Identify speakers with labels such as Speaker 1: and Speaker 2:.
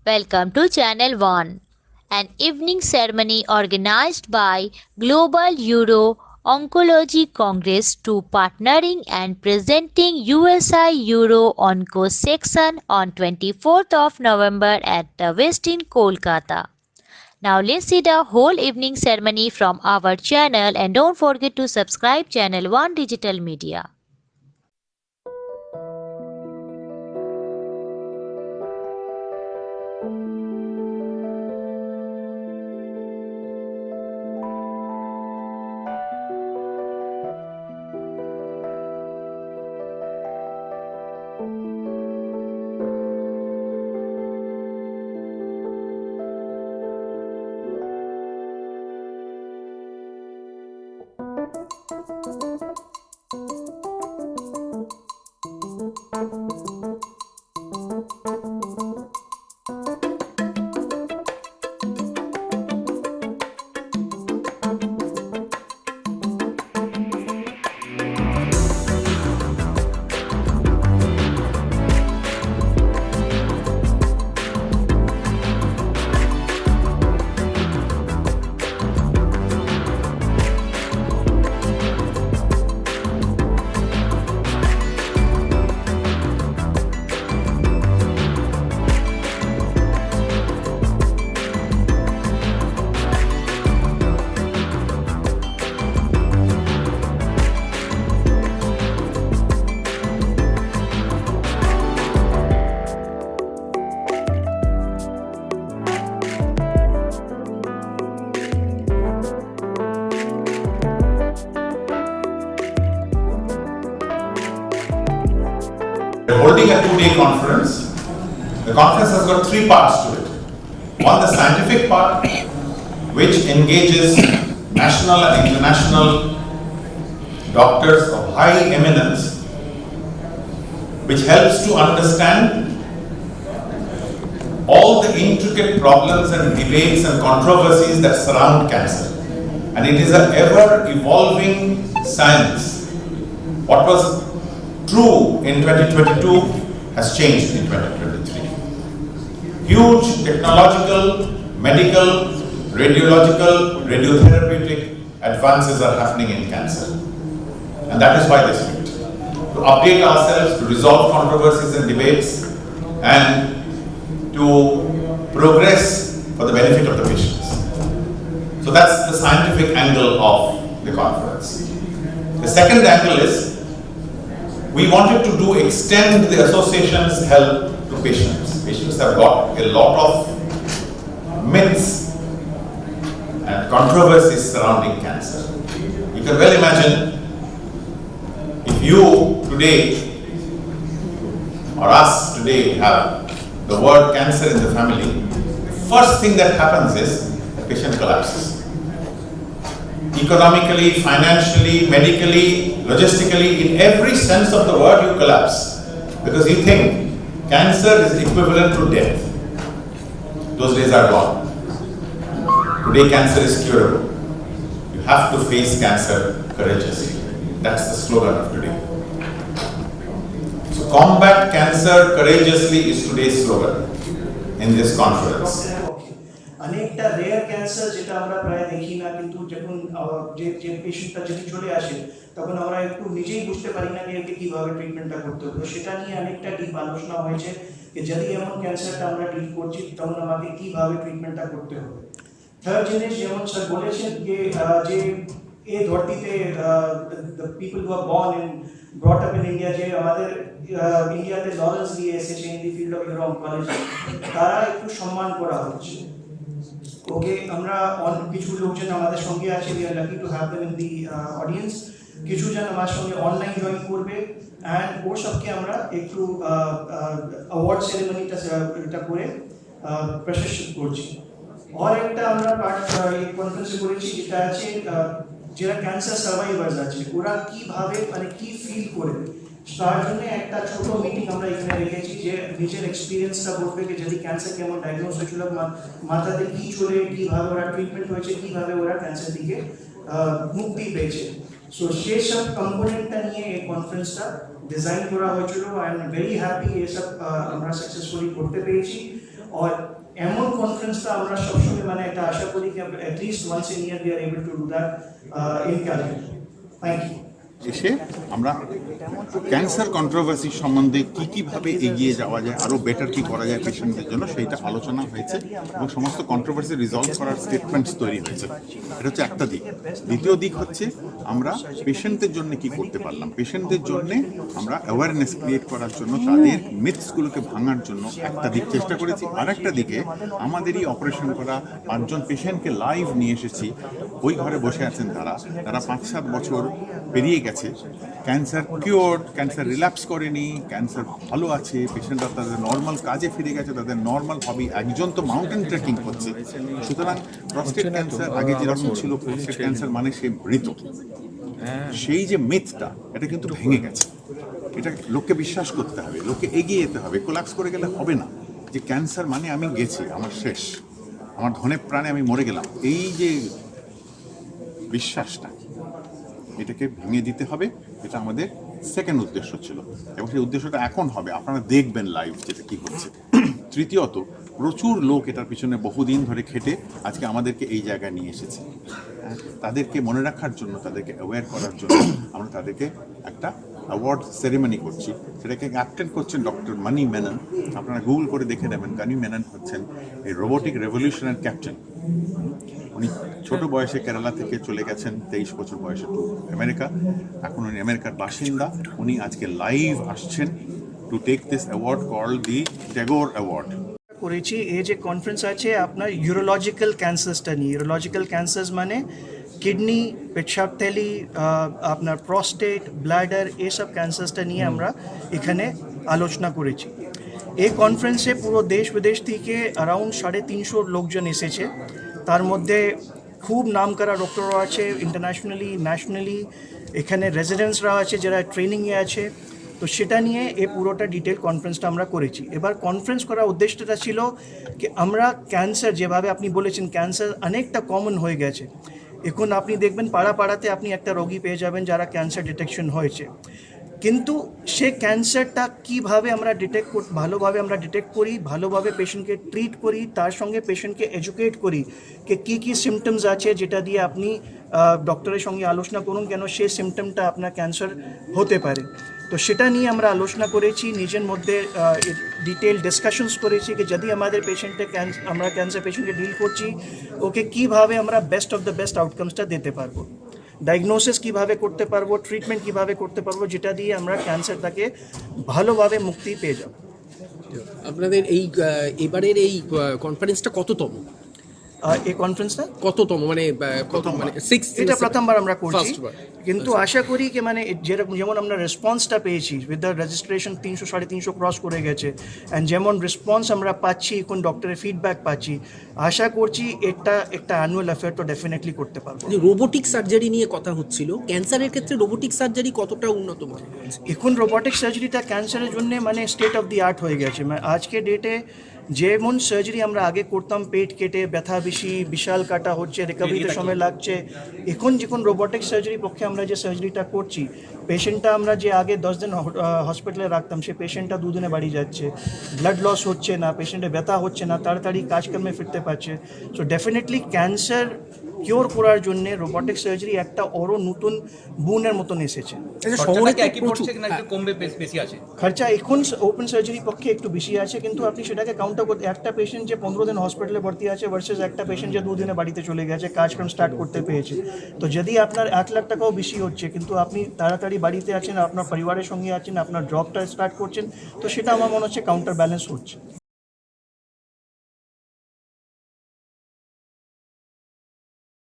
Speaker 1: Welcome to Channel 1, an evening ceremony organized by Global Uro Oncology Congress to partnering and presenting USI Uro-Onco section on 24th of November at the West in Kolkata. Now let's see the whole evening ceremony from our channel, and don't forget to subscribe Channel 1 Digital Media.
Speaker 2: We're holding a two-day conference. The conference has got three parts to it. One, the scientific part, which engages national and international doctors of high eminence, which helps to understand all the intricate problems and debates and controversies that surround cancer. And it is an ever-evolving science. What was true in 2022 has changed in 2023. Huge technological, medical, radiological, radiotherapeutic advances are happening in cancer. And that is why this meet. To update ourselves, to resolve controversies and debates, and to progress for the benefit of the patients. So that's the scientific angle of the conference. The second angle is we wanted to extend the association's help to patients. Patients have got a lot of myths and controversies surrounding cancer. You can well imagine if you today or us today have the word cancer in the family, the first thing that happens is the patient collapses. Economically, financially, medically, logistically, in every sense of the word you collapse because you think cancer is equivalent to death. Those days are gone. Today cancer is curable. You have to face cancer courageously. That's the slogan of today. So combat cancer courageously is today's slogan in this conference.
Speaker 3: अनेकटा rare cancer যেটা আমরা প্রায় দেখি না কিন্তু যখন যে পেশেন্টটা যদি চলে আসে তখন আমরা একটু নিজেই বুঝতে পারি না যে একে কিভাবে ট্রিটমেন্টটা করতে হবে সেটা নিয়ে অনেকটা ডিপ আলোচনা হয়েছে যে যদি এমন ক্যান্সারটা আমরা ট্রিট করছি তখন আমাকে কিভাবে ট্রিটমেন্টটা করতে হবে থার্ড জিনিস যেমন স্যার বলেছেন যে এই ধরতিতে the people who are born and brought up in India যে আমাদের ইন্ডিয়াতে লরেন্স দিয়ে এসেছে in the field of Uro Oncology তারা একটু সম্মান করা হচ্ছে ওকে আমরা কিছু লোকজন আমাদের সঙ্গে আছে we are lucky to have them in the audience কিছু জন আমার সঙ্গে অনলাইন জয়েন করবে এন্ড ওর সবকে আমরা একটু অ্যাওয়ার্ড সেরেমনিটা এটা করে প্রশংসা করছি আর একটা আমরা পার্ট এই কনফারেন্সে করেছি যেটা আছে যারা ক্যান্সার সার্ভাইভার্স আছে ওরা কিভাবে মানে কি ফিল করে তার জন্য একটা ছোট মিটিং আমরা এখানে রেখেছি যে নিজের এক্সপেরিয়েন্সটা বলবে যে যদি ক্যান্সার কেমন ডায়াগনোস হয়েছিল মাথাতে কি চলে কিভাবে ওরা ট্রিটমেন্ট হয়েছে কিভাবে ওরা ক্যান্সার থেকে মুক্তি পেয়েছে সো সেই সব কম্পোনেন্টটা নিয়ে এই কনফারেন্সটা ডিজাইন করা হয়েছিল আই এম ভেরি হ্যাপি এই সব আমরা সাকসেসফুলি করতে পেরেছি আর এমন কনফারেন্সটা আমরা সবসময় মানে এটা আশা করি যে at least once in year we are able to do that in Calcutta. Thank you.
Speaker 4: এসে আমরা ক্যান্সার কন্ট্রোভার্সি সম্বন্ধে কীভাবে এগিয়ে যাওয়া যায়, আরও বেটার কী করা যায় পেশেন্টদের জন্য, সেইটা আলোচনা হয়েছে এবং সমস্ত কন্ট্রোভার্সি রিজলভ করার স্টেটমেন্টস তৈরি হয়েছে। এটা হচ্ছে একটা দিক। দ্বিতীয় দিক হচ্ছে আমরা পেশেন্টদের জন্য কি করতে পারলাম, পেশেন্টদের জন্য আমরা অ্যাওয়ারনেস ক্রিয়েট করার জন্য, তাদের মিথসগুলোকে ভাঙার জন্য একটা দিক চেষ্টা করেছি। আর একটা দিকে আমাদেরই অপারেশন করা 5 জন পেশেন্টকে লাইভ নিয়ে এসেছি। ওই ঘরে বসে আছেন তারা 5-7 বছর পেরিয়ে গেছে, ক্যান্সার কিওর্ড, ক্যান্সার রিল্যাপস করেনি, ক্যান্সার ভালো আছে, পেশেন্টরা তাদের নর্মাল কাজে ফিরে গেছে, তাদের নর্মাল হবি। একজন তো মাউন্টেন ট্রেকিং করছে। সুতরাং প্রস্টেট ক্যান্সার আগে যেরকম ছিল, প্রস্টেট ক্যান্সার মানে সে মৃত, সেই যে মিথটা এটা কিন্তু ভেঙে গেছে। এটা লোককে বিশ্বাস করতে হবে, লোককে এগিয়ে যেতে হবে। কোলাপস করে গেলে হবে না যে ক্যান্সার মানে আমি গেছি, আমার শেষ, আমার ধনে প্রাণে আমি মরে গেলাম। এই যে বিশ্বাসটা, এটাকে ভেঙে দিতে হবে। এটা আমাদের সেকেন্ড উদ্দেশ্য ছিল এবং সেই উদ্দেশ্যটা এখন হবে, আপনারা দেখবেন লাইভ যেটা কী হচ্ছে। তৃতীয়ত, প্রচুর লোক এটার পিছনে বহুদিন ধরে খেটে আজকে আমাদেরকে এই জায়গায় নিয়ে এসেছে। তাদেরকে মনে রাখার জন্য, তাদেরকে অ্যাওয়্যার করার জন্য আমরা তাদেরকে একটা অ্যাওয়ার্ড সেরেমনি করছি। সেটাকে অ্যাটেন্ড করছেন ডক্টর মানি মেনন। আপনারা গুগল করে দেখে নেবেন, গানি মেনন হচ্ছেন এই রোবোটিক রেভলিউশনের ক্যাপ্টেন। উনি ছোট বয়সে কেরালা থেকে চলে গেছেন 23 বছর বয়সে টু আমেরিকা। এখন উনি আমেরিকার বাসিন্দা। উনি আজকে লাইভ আসছেন to take this award called the Tagore award.
Speaker 3: করেছি এই যে কনফারেন্স আছে আপনার ইউরোলজিক্যাল ক্যান্সার্সটা নিয়ে। ইউরোলজিক্যাল ক্যান্সার্স মানে কিডনি, পেশাব থেলি, আপনার প্রস্টেট, ব্লাডার, এইসব ক্যান্সার্সটা নিয়ে আমরা এখানে আলোচনা করেছি। এই কনফারেন্সে পুরো দেশ বিদেশ থেকে অ্যারাউন্ড 350 লোকজন এসেছে। তার মধ্যে খুব নামকরা ডক্টররা আছে, ইন্টারন্যাশনালি, ন্যাশনালি। এখানে রেজিডেন্টসরা আছে যারা ট্রেনিংয়ে আছে। তো সেটা নিয়ে এই পুরোটা ডিটেল কনফারেন্সটা আমরা করেছি। এবার কনফারেন্স করার উদ্দেশ্যটা ছিল কি আমরা ক্যান্সার, যেভাবে আপনি বলেছেন ক্যান্সার অনেকটা কমন হয়ে গেছে। এখন আপনি দেখবেন পাড়াতে আপনি একটা রোগী পেয়ে যাবেন যারা ক্যান্সার ডিটেকশন হয়েছে, কিন্তু সে ক্যান্সারটা কীভাবে আমরা ভালোভাবে আমরা ডিটেক্ট করি, ভালোভাবে পেশেন্টকে ট্রিট করি, তার সঙ্গে পেশেন্টকে এডুকেট করি কি কী সিমটমস আছে যেটা দিয়ে আপনি ডক্টরের সঙ্গে আলোচনা করুন কেন সেই সিমটমটা আপনার ক্যান্সার হতে পারে। তো সেটা নিয়ে আমরা আলোচনা করেছি, নিজের মধ্যে ডিটেল ডিসকাশনস করেছি যে যদি আমাদের আমরা ক্যান্সার পেশেন্টকে ডিল করছি, ওকে কীভাবে আমরা বেস্ট অফ দ্য বেস্ট আউটকামসটা দিতে পারবো, ডায়াগনোসিস কীভাবে করতে পারবো, ট্রিটমেন্ট কীভাবে করতে পারবো, যেটা দিয়ে আমরা ক্যান্সারটাকে ভালোভাবে মুক্তি পেয়ে যাব।
Speaker 5: আপনাদের এবারের এই কনফারেন্সটা কততম?
Speaker 3: এই কনফারেন্সটা
Speaker 5: কততম মানে
Speaker 3: এটা প্রথমবার আমরা করছি, কিন্তু আশা করি কি মানে যেমন আমরা রেসপন্সটা পেয়েছি উইথ দ্য রেজিস্ট্রেশন 300-350 ক্রস করে গেছে, অ্যান্ড যেমন রেসপন্স আমরা পাচ্ছি, এখন ডক্টরের ফিডব্যাক পাচ্ছি, আশা করছি এটা একটা অ্যানুয়াল অ্যাফেয়ার তো ডেফিনেটলি করতে পারবো।
Speaker 5: রোবোটিক সার্জারি নিয়ে কথা হচ্ছিল, ক্যান্সারের ক্ষেত্রে রোবোটিক সার্জারি কতটা উন্নত মানে?
Speaker 3: এখন রোবোটিক সার্জারিটা ক্যান্সারের জন্য মানে স্টেট অফ দি আর্ট হয়ে গেছে। আজকে ডেটে যেমন সার্জারি আমরা আগে করতাম, পেট কেটে ব্যথা বেশি, বিশাল কাটা হচ্ছে, রিকভারিতে সময় লাগছে, এখন যখন রোবোটিক সার্জারি পক্ষে আমরা যে সার্জারিটা করছি, পেশেন্টটা আমরা যে আগে 10 দিন হসপিটালে রাখতাম, সে পেশেন্টটা 2 দিনে বাড়ি যাচ্ছে, ব্লাড লস হচ্ছে না, পেশেন্টের ব্যথা হচ্ছে না, তাড়াতাড়ি কাজকর্মে ফিরতে পারছে। সো ডেফিনেটলি ক্যান্সার কিওর করার জন্য রোবোটিক সার্জারি একটা আরও নতুন বুনের মতন এসেছে। খরচা এখন ওপেন সার্জারি পক্ষে একটু বেশি আছে, কিন্তু আপনি সেটাকে কাউন্টার করতে, একটা পেশেন্ট যে 15 দিন হসপিটালে ভর্তি আছে ভার্সেস একটা পেশেন্ট যে 2 দিনে বাড়িতে চলে গেছে, কাজকর্ম স্টার্ট করতে পেরেছে। তো যদি আপনার 1 লাখ টাকাও বেশি হচ্ছে, কিন্তু আপনি তাড়াতাড়ি বাড়িতে আছেন, আপনার পরিবারের সঙ্গে আছেন, আপনার জবটা স্টার্ট করছেন, তো সেটা আমার মনে হচ্ছে কাউন্টার ব্যালেন্স হচ্ছে।